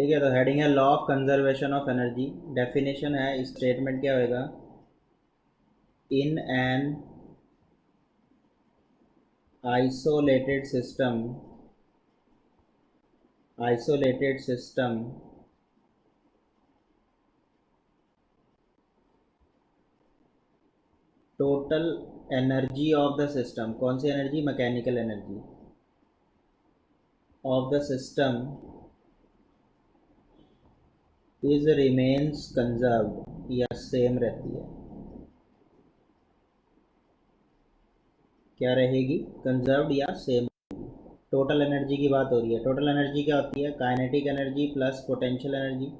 ठीक है, तो हेडिंग है law of conservation of energy. Definition है, स्टेटमेंट क्या होएगा? In an isolated system total energy of the system, कौन सी energy? Mechanical energy of the system is remains conserved, या सेम रहती है। क्या रहेगी? कंजर्व्ड या सेम। टोटल एनर्जी की बात हो रही है। टोटल एनर्जी क्या होती है? Kinetic energy plus potential energy.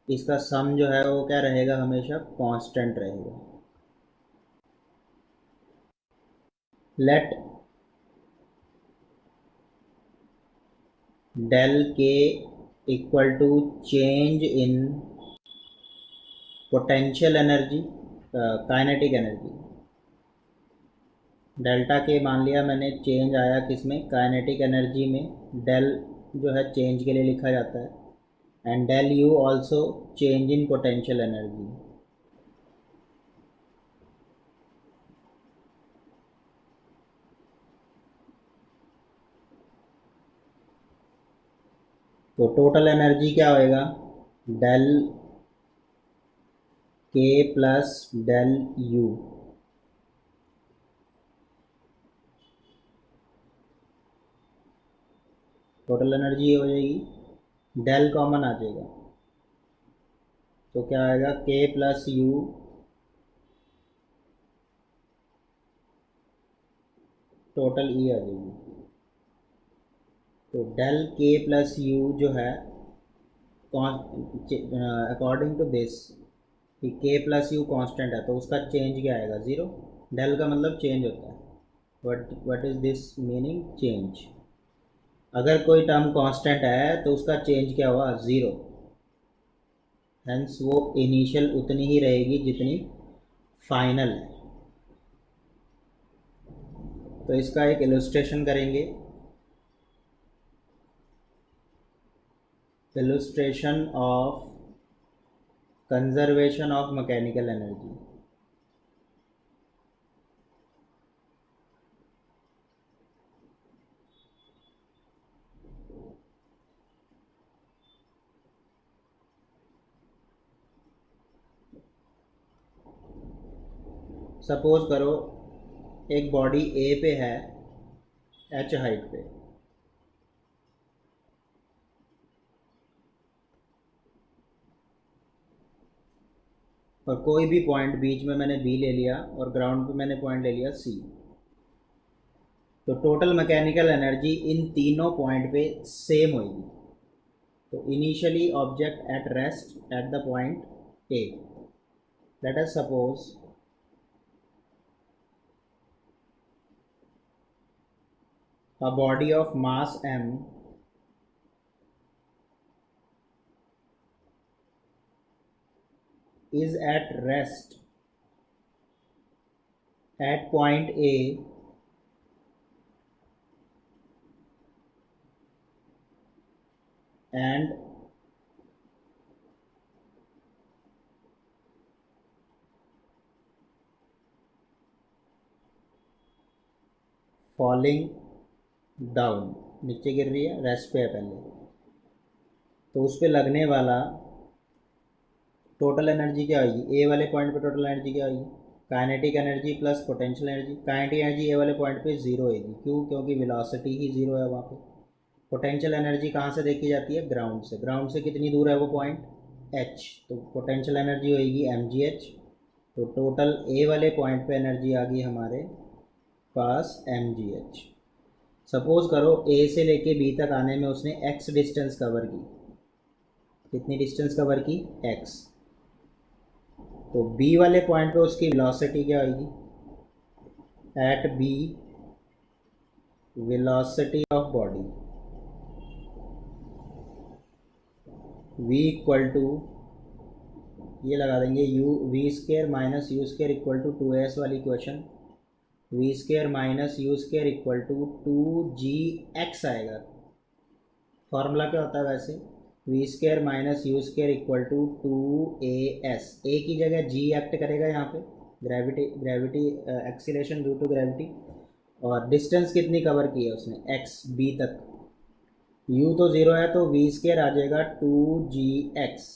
इसका सम जो है वो क्या रहेगा? हमेशा कांस्टेंट रहेगा। Let del K equal to change in potential energy, kinetic energy. Delta K मान लिया मैंने, चेंज आया किस में? काइनेटिक एनर्जी में। डेल जो है चेंज के लिए लिखा जाता है। And del U also change in potential energy. तो टोटल एनर्जी क्या होएगा? Del K plus del U. Total energy ये हो जाएगी, डेल कॉमन आ जाएगा तो क्या आएगा? के प्लस यू टोटल ई आ जाएगी। तो डेल के प्लस यू जो है, अकॉर्डिंग टू दिस, कि के प्लस यू कॉन्स्टेंट है तो उसका चेंज क्या आएगा? ज़ीरो। डेल का मतलब चेंज होता है। What is this meaning? Change. अगर कोई टर्म कांस्टेंट है तो उसका चेंज क्या हुआ? ज़ीरो। हेंस वो इनिशियल उतनी ही रहेगी जितनी फाइनल है। तो इसका एक इलस्ट्रेशन करेंगे। Illustration of conservation of mechanical energy. Suppose करो एक बॉडी ए पे है, एच हाइट पे, और कोई भी पॉइंट बीच में मैंने बी ले लिया और ग्राउंड पे मैंने पॉइंट ले लिया सी। तो टोटल मैकेनिकल एनर्जी इन तीनों पॉइंट पे सेम होगी। तो initially object at rest at the point A. Let us suppose a body of mass m is at rest at point A and falling down, नीचे गिर रही है, rest पे है पहले। तो उस पर लगने वाला टोटल एनर्जी क्या होगी? ए वाले पॉइंट पे टोटल एनर्जी क्या होगी? Kinetic energy plus potential energy. Kinetic energy A वाले पॉइंट पे ज़ीरो होगी, क्यों? क्योंकि वेलोसिटी ही ज़ीरो है वहाँ पे। पोटेंशियल एनर्जी कहाँ से देखी जाती है? ग्राउंड से। ग्राउंड से कितनी दूर है वो पॉइंट? एच। तो पोटेंशियल एनर्जी होगी एम जी एच। तो टोटल ए वाले पॉइंट पे एनर्जी आ गई हमारे पास एम जी एच। सपोज करो ए से लेके बी तक आने में उसने एक्स डिस्टेंस कवर की। कितनी डिस्टेंस कवर की? एक्स। तो बी वाले पॉइंट पे उसकी वेलोसिटी क्या होगी? At B velocity of body v equal to, ये लगा देंगे u V square minus U square equal to 2s वाली equation. V square minus U square equal to 2gx आएगा। फॉर्मूला क्या होता है वैसे? V square minus U square equal to 2as। A की जगह जी एक्ट करेगा यहाँ पे, gravity acceleration due to gravity. और डिस्टेंस कितनी कवर की है उसने, एक्स बी तक। u तो 0 है तो वी स्केयर आ जाएगा 2gx।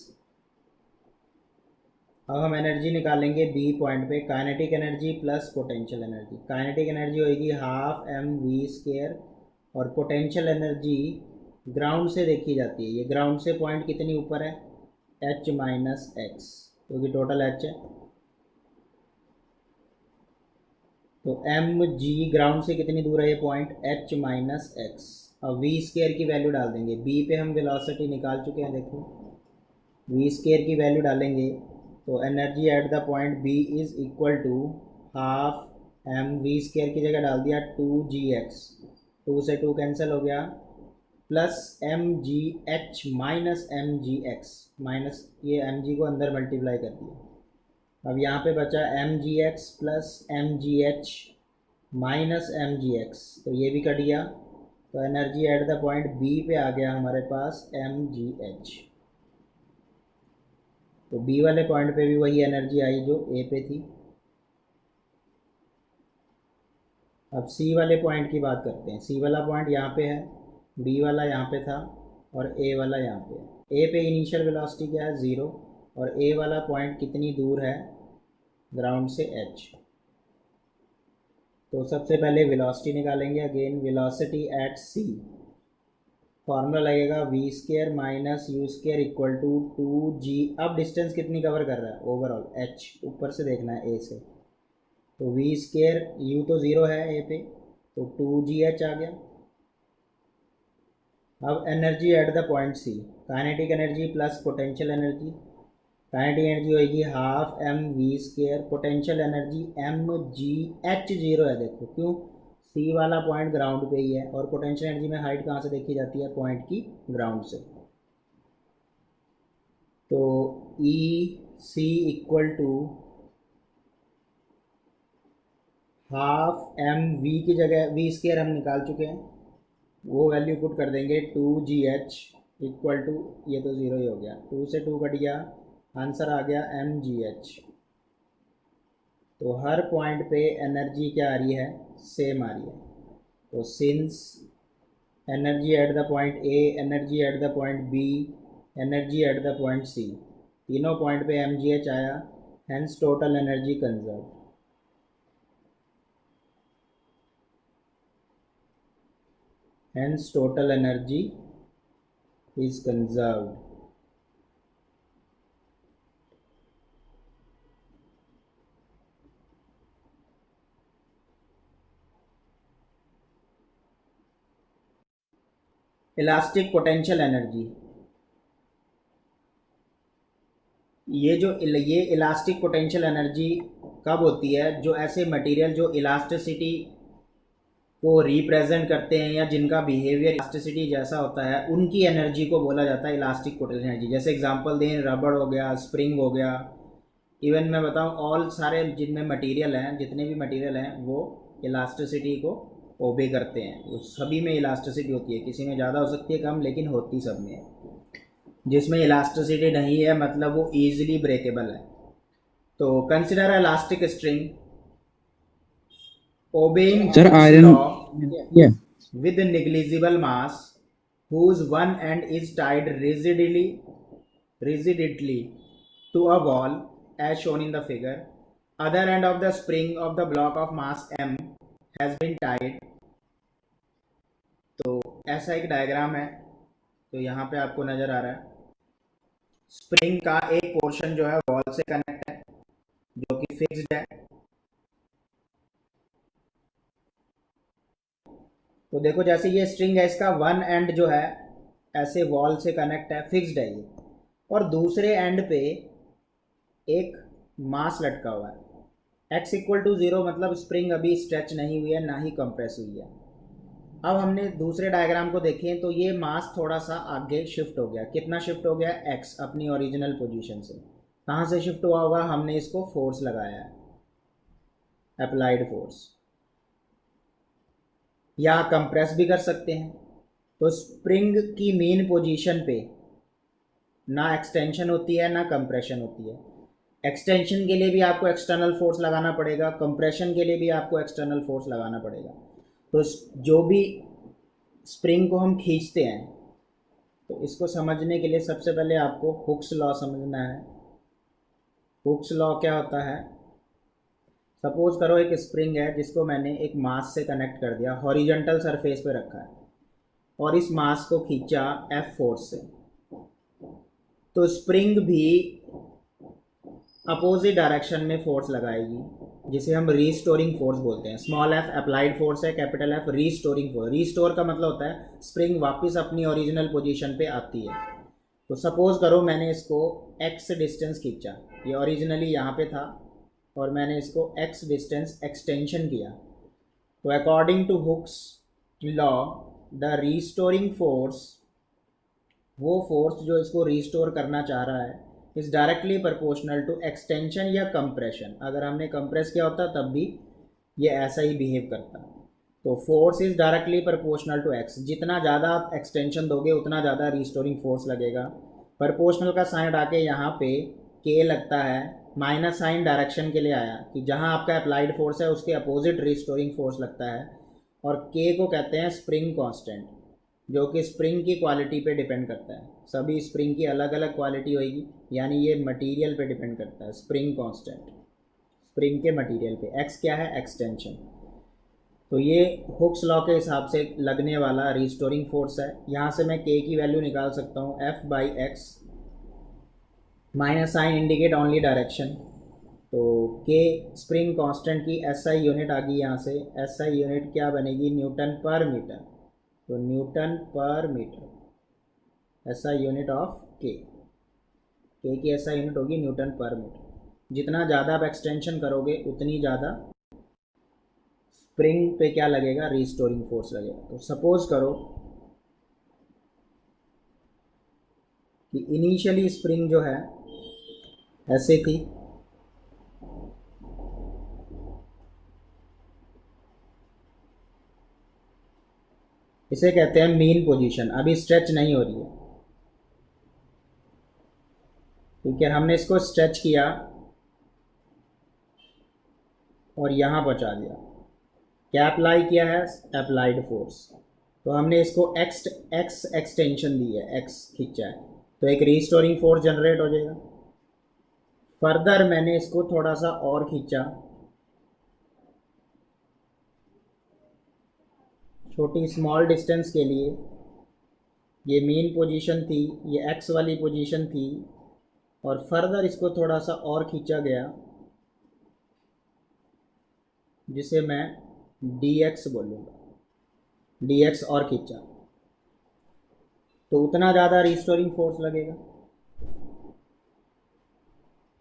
अब हम एनर्जी निकालेंगे बी पॉइंट पे, kinetic energy plus potential energy. Kinetic energy होगी हाफ एम वी स्केयर, और पोटेंशियल एनर्जी ग्राउंड से देखी जाती है। ये ग्राउंड से पॉइंट कितनी ऊपर है, एच माइनस एक्स, क्योंकि टोटल एच है। तो एम जी ग्राउंड से कितनी दूर है ये पॉइंट, एच माइनस एक्स। अब वी स्केयर की वैल्यू डाल देंगे, बी पे हम वेलोसिटी निकाल चुके हैं, देखो वी स्केयर की वैल्यू डालेंगे तो energy at the point B is equal to half M V square की जगह डाल दिया 2gx, 2 से 2 कैंसिल हो गया, plus M G H minus M G X, minus ये एम जी को अंदर मल्टीप्लाई कर दिया। अब यहाँ पे बचा M G X plus M G H minus M G X, तो ये भी कट गया। तो energy at the point B पे आ गया हमारे पास एम जी एच। तो बी वाले पॉइंट पे भी वही एनर्जी आई जो ए पे थी। अब सी वाले पॉइंट की बात करते हैं। सी वाला पॉइंट यहाँ पे है, बी वाला यहाँ पे था, और ए वाला यहाँ पे है। ए पे इनिशियल वेलोसिटी क्या है, 0, और ए वाला पॉइंट कितनी दूर है ग्राउंड से, एच। तो सबसे पहले वेलोसिटी निकालेंगे। Again velocity at C, formula लगेगा V square minus U square equal to 2g। अब डिस्टेंस कितनी कवर कर रहा है ओवरऑल, h, ऊपर से देखना है ए से। तो वी स्केयर, u तो 0 है ए पे, तो 2gh आ गया। अब energy at the point C, kinetic energy plus potential energy. Kinetic energy होगी half M V square, potential energy M G H 0 है, देखो क्यों, सी वाला पॉइंट ग्राउंड पे ही है, और पोटेंशियल एनर्जी में हाइट कहाँ से देखी जाती है, पॉइंट की ग्राउंड से। तो E C equal to half M V की जगह वी स्केयर हम निकाल चुके हैं, वो वैल्यू पुट कर देंगे 2gh इक्वल टू, ये तो 0 ही हो गया, 2 से 2 कट गया, आंसर आ गया mgh। तो हर पॉइंट पे एनर्जी क्या आ रही है, सेम आ रही है। तो since energy at the point A, energy at the point B, energy at the point C, तीनों पॉइंट पे mgh आया, hence total energy conserve. Hence total energy is conserved. Elastic potential energy, ये elastic potential energy कब होती है, जो ऐसे material जो इलास्टिसिटी को रिप्रेजेंट करते हैं या जिनका बिहेवियर इलास्टिसिटी जैसा होता है, उनकी एनर्जी को बोला जाता है इलास्टिक पोटेंशियल एनर्जी। जैसे एग्जांपल दें, रबड़ हो गया, स्प्रिंग हो गया, इवन मैं बताऊं ऑल सारे जिनमें मटेरियल हैं, जितने भी मटेरियल हैं वो इलास्टिसिटी को ओबे करते हैं, वो सभी में इलास्टिसिटी होती है, किसी में ज़्यादा हो सकती है कम, लेकिन होती सब में है। जिसमें इलास्टिसिटी नहीं है मतलब वो ईजिली ब्रेकेबल है। तो consider elastic string obeying Sir, Ohm's iron. law Yeah. with negligible mass, whose one end is tied rigidly to a wall as shown in the figure. Other end of the spring of the block of mass m has been tied. तो ऐसा एक diagram है, तो यहाँ पे आपको नज़र आ रहा है स्प्रिंग का एक पोर्शन जो है वॉल से कनेक्ट है, जो कि फिक्स्ड है। तो देखो जैसे ये स्ट्रिंग है, इसका वन एंड जो है ऐसे वॉल से कनेक्ट है, फिक्स्ड है ये, और दूसरे एंड पे एक मास लटका हुआ है। x इक्वल टू 0 मतलब स्प्रिंग अभी स्ट्रेच नहीं हुई है, ना ही कंप्रेस हुई है। अब हमने दूसरे डायग्राम को देखें तो ये मास थोड़ा सा आगे शिफ्ट हो गया, कितना शिफ्ट हो गया, x अपनी ओरिजिनल पोजीशन से। कहाँ से शिफ्ट हुआ होगा, हमने इसको फोर्स लगाया है, अप्लाइड फोर्स, या कंप्रेस भी कर सकते हैं। तो स्प्रिंग की मेन पोजीशन पे ना एक्सटेंशन होती है ना कंप्रेशन होती है। एक्सटेंशन के लिए भी आपको एक्सटर्नल फोर्स लगाना पड़ेगा, कंप्रेशन के लिए भी आपको एक्सटर्नल फोर्स लगाना पड़ेगा। तो जो भी स्प्रिंग को हम खींचते हैं, तो इसको समझने के लिए सबसे पहले आपको हुक्स लॉ समझना है। हुक्स लॉ क्या होता है? सपोज करो एक स्प्रिंग है जिसको मैंने एक मास से कनेक्ट कर दिया, हॉरिजॉन्टल सरफेस पे रखा है, और इस मास को खींचा एफ फोर्स से, तो स्प्रिंग भी अपोजिट डायरेक्शन में फोर्स लगाएगी, जिसे हम रीस्टोरिंग फोर्स बोलते हैं। स्मॉल एफ अप्लाइड फोर्स है, capital F restoring force. Restore का मतलब होता है स्प्रिंग वापस अपनी ओरिजिनल पोजीशन पे आती है। तो सपोज करो मैंने इसको x डिस्टेंस खींचा, ये ओरिजिनली यहाँ पे था, और मैंने इसको x डिस्टेंस एक्सटेंशन किया, तो according to Hooke's law the restoring force, वो फोर्स जो इसको रीस्टोर करना चाह रहा है, is directly proportional to extension या कंप्रेशन। अगर हमने कंप्रेस किया होता तब भी ये ऐसा ही बिहेव करता। तो force is directly proportional to X, जितना ज़्यादा आप एक्सटेंशन दोगे उतना ज़्यादा रीस्टोरिंग फोर्स लगेगा। प्रोपोर्शनल का साइन आके यहाँ पे के लगता है, माइनस साइन डायरेक्शन के लिए आया कि जहाँ आपका अप्लाइड फोर्स है उसके अपोजिट रीस्टोरिंग फोर्स लगता है। और के को कहते हैं स्प्रिंग कांस्टेंट, जो कि स्प्रिंग की क्वालिटी पे डिपेंड करता है। सभी स्प्रिंग की अलग अलग क्वालिटी होगी, यानी ये मटेरियल पे डिपेंड करता है। स्प्रिंग कांस्टेंट स्प्रिंग के मटेरियल पे, एक्स क्या है? एक्सटेंशन। तो ये हुक्स लॉ के हिसाब से लगने वाला रिस्टोरिंग फोर्स है। यहाँ से मैं के की वैल्यू निकाल सकता हूँ, F by X, minus sign indicate only direction. तो के स्प्रिंग कांस्टेंट की एसआई यूनिट आ गई, यहाँ से एसआई यूनिट क्या बनेगी? न्यूटन पर मीटर। तो न्यूटन पर मीटर एसआई यूनिट ऑफ के की एसआई यूनिट होगी न्यूटन पर मीटर। जितना ज़्यादा आप एक्सटेंशन करोगे उतनी ज़्यादा स्प्रिंग पे क्या लगेगा? रिस्टोरिंग फोर्स लगेगा। तो सपोज करो कि इनिशियली स्प्रिंग जो है ऐसे थी, इसे कहते हैं मीन पोजीशन, अभी स्ट्रेच नहीं हो रही है, क्योंकि हमने इसको स्ट्रेच किया और यहाँ पहुँचा दिया। क्या अप्लाई किया है? Applied force. तो हमने इसको एक्स एक्स एक्सटेंशन दी है, एक्स खींचा है, तो एक रीस्टोरिंग फोर्स जनरेट हो जाएगा। फर्दर मैंने इसको थोड़ा सा और खींचा, छोटी स्मॉल डिस्टेंस के लिए। ये मेन पोजीशन थी, ये एक्स वाली पोजीशन थी, और फर्दर इसको थोड़ा सा और खींचा गया, जिसे मैं डी एक्स बोलूँगा। डी एक्स और खींचा तो उतना ज़्यादा रिस्टोरिंग फोर्स लगेगा।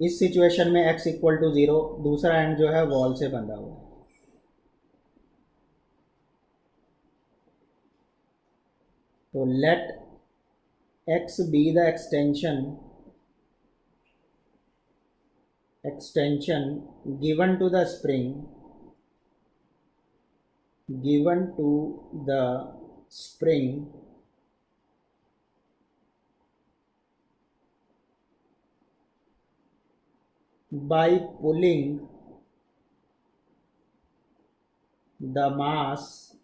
इस सिचुएशन में x इक्वल टू 0, दूसरा एंड जो है वॉल से बंधा हुआ है। तो let x be the extension given to the spring by pulling the mass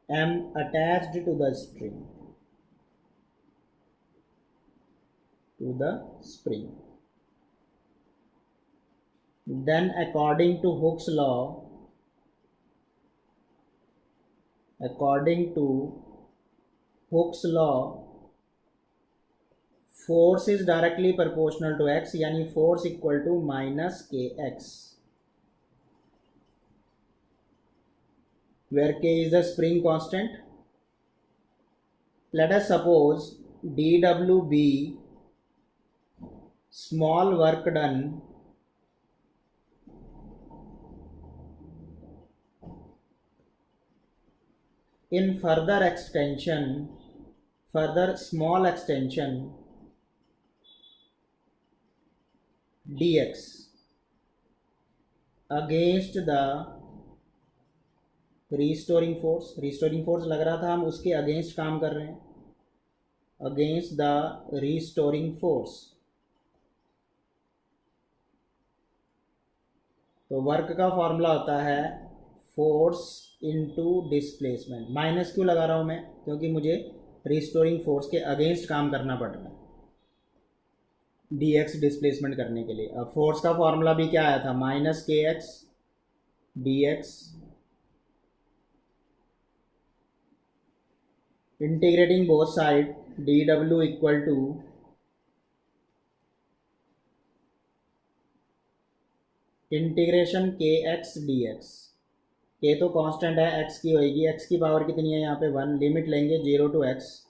m attached to the spring. Then according to Hooke's law, force is directly proportional to x, यानी force equal to minus kx, where k is the spring constant. Let us suppose dw be small work done in further small extension dx against the restoring force लग रहा था, हम उसके against काम कर रहे हैं। Against the restoring force. तो वर्क का फॉर्मूला होता है फोर्स इनटू डिस्प्लेसमेंट। माइनस क्यों लगा रहा हूँ मैं? क्योंकि मुझे रिस्टोरिंग फोर्स के अगेंस्ट काम करना पड़ रहा है डी एक्स डिस्प्लेसमेंट करने के लिए। अब फोर्स का फॉर्मूला भी क्या आया था? Minus K X D X, integrating both side D W equal to integration K X D X. K तो कांस्टेंट है, एक्स की होएगी, एक्स की पावर कितनी है यहाँ पे? 1। लिमिट लेंगे 0 to X,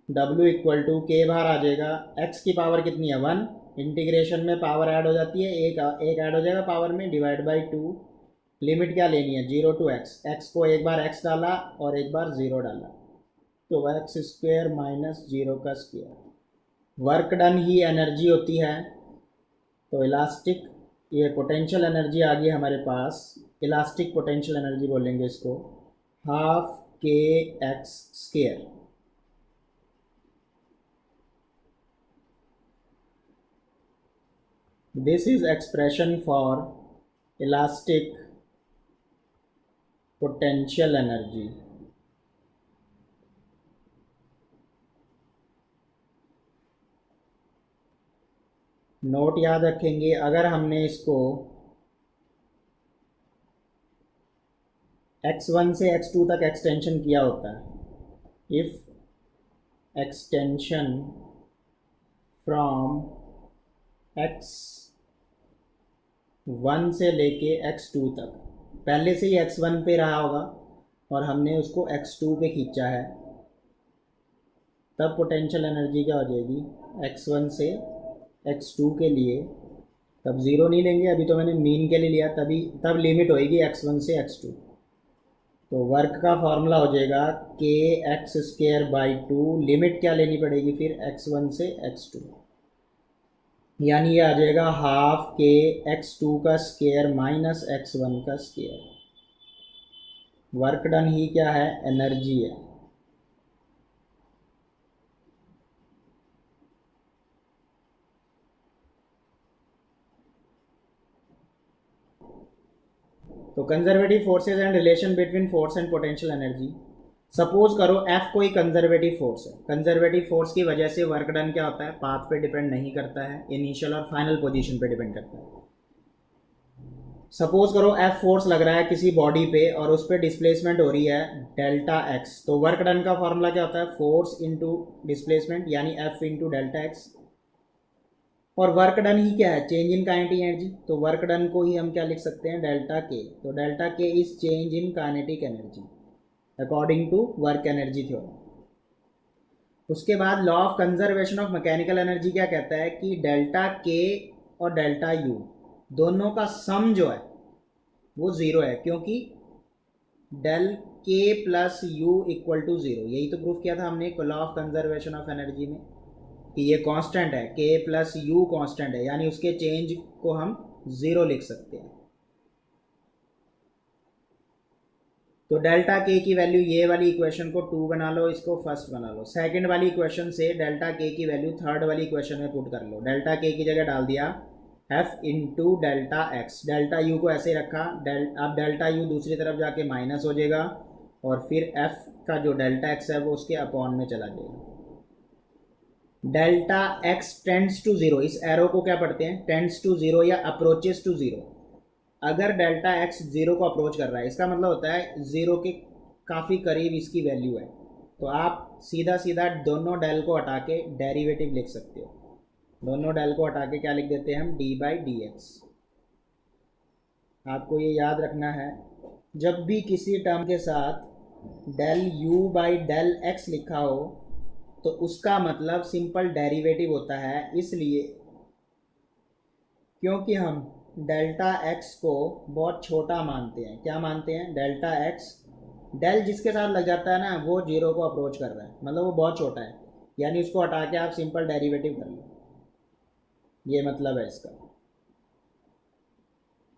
W equal to K बाहर आ जाएगा, एक्स की पावर कितनी है? 1। इंटीग्रेशन में पावर ऐड हो जाती है, एक ऐड हो जाएगा पावर में, डिवाइड बाई 2। लिमिट क्या लेनी है? 0 टू एक्स। एक्स को एक बार एक्स डाला और एक बार 0 डाला, तो एक्स स्क्वेयर माइनस 0 का स्क्वेयर। वर्क डन ही एनर्जी होती है। तो इलास्टिक, ये पोटेंशियल एनर्जी आ गई हमारे पास, इलास्टिक पोटेंशियल एनर्जी बोलेंगे इसको, हाफ के x square. This is expression for elastic potential energy. Note याद रखेंगे, अगर हमने इसको x1 से x2 तक एक्सटेंशन किया होता है, इफ एक्सटेंशन फ्रॉम x1 से लेके x2 तक, पहले से ही x1 पे रहा होगा और हमने उसको x2 पे खींचा है, तब पोटेंशियल एनर्जी क्या हो जाएगी? x1 से x2 के लिए, तब ज़ीरो नहीं लेंगे, अभी तो मैंने मीन के लिए लिया, तब लिमिट होएगी x1 से x2। तो वर्क का फॉर्मूला हो जाएगा के एक्स स्क्वेयर बाई 2। लिमिट क्या लेनी पड़ेगी फिर? x1 से x2, यानी ये आ जाएगा हाफ के x2 का स्क्वेयर माइनस x1 का स्क्वेयर। वर्क डन ही क्या है? एनर्जी है। तो conservative forces and relation between force and potential energy. Suppose करो F कोई कंजर्वेटिव फोर्स है। कंजर्वेटिव फोर्स की वजह से वर्क डन क्या होता है? पाथ पे डिपेंड नहीं करता है, इनिशियल और फाइनल पोजीशन पे डिपेंड करता है। सपोज करो F फोर्स लग रहा है किसी बॉडी पे और उस पर डिस्प्लेसमेंट हो रही है डेल्टा एक्स, तो वर्क डन का फॉर्मूला क्या होता है? फोर्स इंटू डिस्प्लेसमेंट, यानी F इंटू डेल्टा एक्स। और वर्क डन ही क्या है? Change in kinetic energy. तो वर्क डन को ही हम क्या लिख सकते हैं? डेल्टा के। तो delta K is change in kinetic energy according to work energy theorem. उसके बाद law of conservation of mechanical energy क्या कहता है कि डेल्टा के और डेल्टा यू दोनों का सम जो है वो ज़ीरो है, क्योंकि del K plus U equal to zero. यही तो प्रूफ किया था हमने law of conservation of energy में कि ये कांस्टेंट है, के प्लस यू कांस्टेंट है, यानी उसके चेंज को हम ज़ीरो लिख सकते हैं। तो डेल्टा के की वैल्यू, ये वाली इक्वेशन को 2 बना लो, इसको फर्स्ट बना लो। सेकंड वाली इक्वेशन से डेल्टा के की वैल्यू थर्ड वाली इक्वेशन में पुट कर लो। डेल्टा के की जगह डाल दिया F into delta x, delta U को ऐसे रखा, अब डेल्टा यू दूसरी तरफ जाके माइनस हो जाएगा और फिर एफ का जो डेल्टा एक्स है वो उसके अपॉन में चला जाएगा। Delta X tends to zero, इस एरो को क्या पढ़ते हैं? टेंड्स टू ज़ीरो या अप्रोचेस टू ज़ीरो। अगर डेल्टा एक्स ज़ीरो को अप्रोच कर रहा है, इसका मतलब होता है ज़ीरो के काफ़ी करीब इसकी वैल्यू है। तो आप सीधा सीधा दोनों डेल को हटा के डेरिवेटिव लिख सकते हो। दोनों डेल को हटा के क्या लिख देते हैं हम? D by D x. आपको ये याद रखना है, जब भी किसी टर्म के साथ del U by del X लिखा हो तो उसका मतलब सिंपल डेरिवेटिव होता है, इसलिए क्योंकि हम डेल्टा एक्स को बहुत छोटा मानते हैं। क्या मानते हैं? डेल्टा एक्स, डेल जिसके साथ लग जाता है ना वो जीरो को अप्रोच कर रहा है, मतलब वो बहुत छोटा है, यानी उसको हटा के आप सिंपल डेरिवेटिव कर लो, ये मतलब है इसका।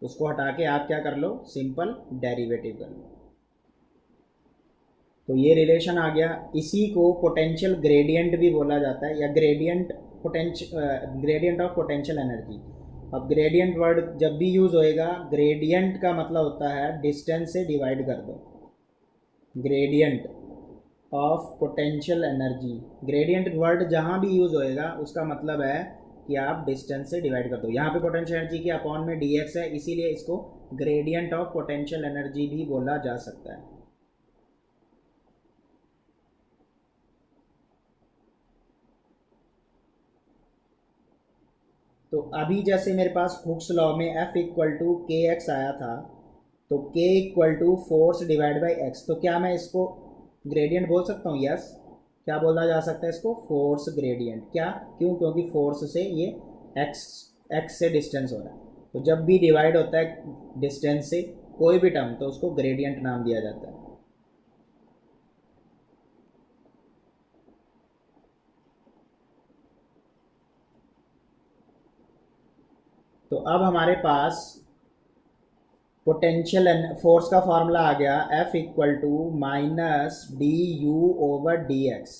उसको हटा के आप क्या कर लो? सिंपल डेरिवेटिव कर लो। तो ये रिलेशन आ गया। इसी को पोटेंशियल ग्रेडियंट भी बोला जाता है, या ग्रेडियंट ऑफ पोटेंशियल एनर्जी। अब ग्रेडियंट वर्ड जब भी यूज़ होएगा, ग्रेडियंट का मतलब होता है डिस्टेंस से डिवाइड कर दो। Gradient of potential energy, gradient word जहाँ भी यूज़ होएगा उसका मतलब है कि आप डिस्टेंस से डिवाइड कर दो। यहाँ पे पोटेंशियल एनर्जी के अपॉन में dx है, इसीलिए इसको ग्रेडियंट ऑफ पोटेंशियल एनर्जी भी बोला जा सकता है। तो अभी जैसे मेरे पास हुक्स लॉ में F equal to K X आया था, तो K equal to force divide by X, तो क्या मैं इसको ग्रेडियंट बोल सकता हूँ? यस। क्या बोला जा सकता है इसको? Force gradient. क्या? क्यों? क्योंकि फोर्स से ये एक्स से डिस्टेंस हो रहा है। तो जब भी डिवाइड होता है डिस्टेंस से कोई भी टर्म, तो उसको ग्रेडियंट नाम दिया जाता है। तो अब हमारे पास पोटेंशियल फोर्स का फॉर्मूला आ गया, F equal to minus D U over D X,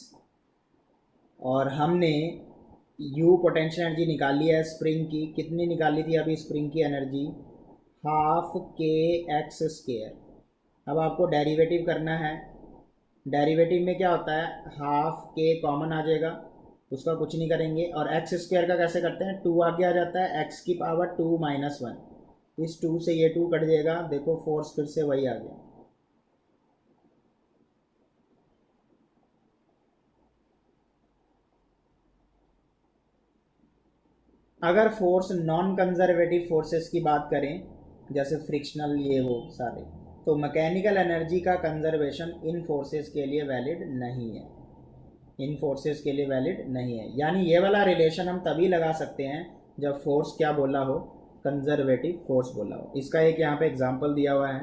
और हमने U पोटेंशियल एनर्जी निकाली है स्प्रिंग की। कितनी निकाली थी अभी स्प्रिंग की एनर्जी? हाफ के एक्स स्क्वायर। अब आपको डेरिवेटिव करना है। डेरिवेटिव में क्या होता है? हाफ के कॉमन आ जाएगा, उसका कुछ नहीं करेंगे। और एक्स स्क्वायर का कैसे करते हैं? 2 आगे आ जाता है, एक्स की पावर 2 माइनस 1, इस 2 से ये 2 कट जाएगा। देखो फोर्स फिर से वही आ गया। अगर फोर्स नॉन कंजर्वेटिव फोर्सेस की बात करें, जैसे फ्रिक्शनल ये वो सारे, तो मैकेनिकल एनर्जी का कंजर्वेशन इन फोर्सेस के लिए वैलिड नहीं है। इन फोर्सेस के लिए वैलिड नहीं है। यानी ये वाला रिलेशन हम तभी लगा सकते हैं जब फोर्स क्या बोला हो? कंजर्वेटिव फोर्स बोला हो। इसका एक यहाँ पे एग्जांपल दिया हुआ है।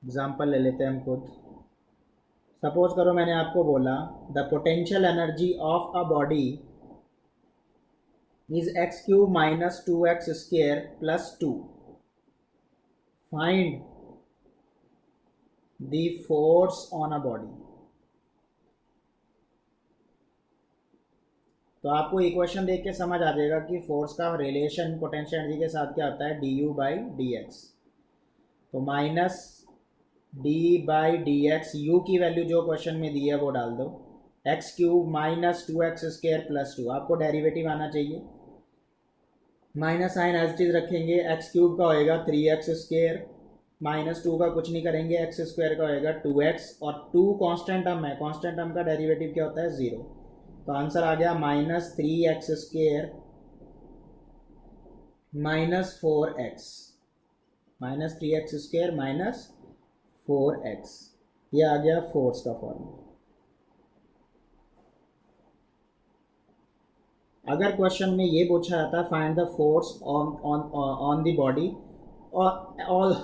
एग्जांपल ले लेते हैं हम खुद। सपोज करो मैंने आपको बोला the potential energy of a body is x cube minus 2x स्क्वायर plus 2। Find the force on a body. तो आपको इक्वेशन देख के समझ आ जाएगा कि फोर्स का रिलेशन पोटेंशियल एनर्जी के साथ क्या होता है? D U by D X. तो minus D by D X, U की वैल्यू जो क्वेश्चन में दी है वो डाल दो, एक्स क्यूब माइनस 2x स्क्वायर प्लस 2। आपको डेरिवेटिव आना चाहिए। Minus sign as it is रखेंगे, एक्स क्यूब का होएगा 3x स्क्वायर, माइनस 2 का कुछ नहीं करेंगे, एक्स स्क्वायर का होएगा 2x, और 2 कांस्टेंट टर्म है, कांस्टेंट टर्म का डेरिवेटिव क्या होता है? 0। तो आंसर आ गया minus 3x square minus 4x, minus 3x square minus 4x। ये आ गया फोर्स का फॉर्मूला। अगर क्वेश्चन में ये पूछा जाता find the force on the body all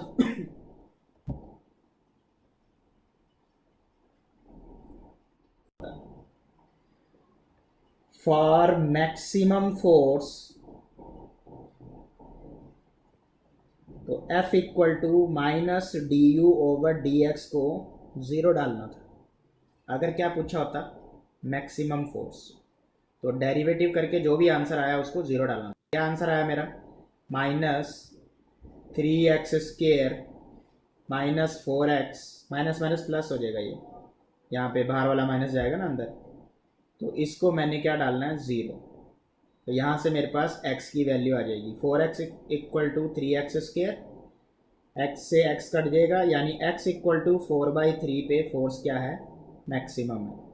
for maximum force, तो F equal to minus D U over D X को 0 डालना था। अगर क्या पूछा होता? मैक्सिमम फोर्स, तो डेरिवेटिव करके जो भी आंसर आया उसको 0 डालना। क्या आंसर आया मेरा? Minus 3x square minus 4x, minus minus plus हो जाएगा, ये यहाँ पे बाहर वाला माइनस जाएगा ना अंदर, तो इसको मैंने क्या डालना है? 0। तो यहाँ से मेरे पास x की वैल्यू आ जाएगी 4x equal to 3x square, x से x कट जाएगा, यानी x इक्वल टू 4/3 पे फोर्स क्या है? मैक्सिमम है।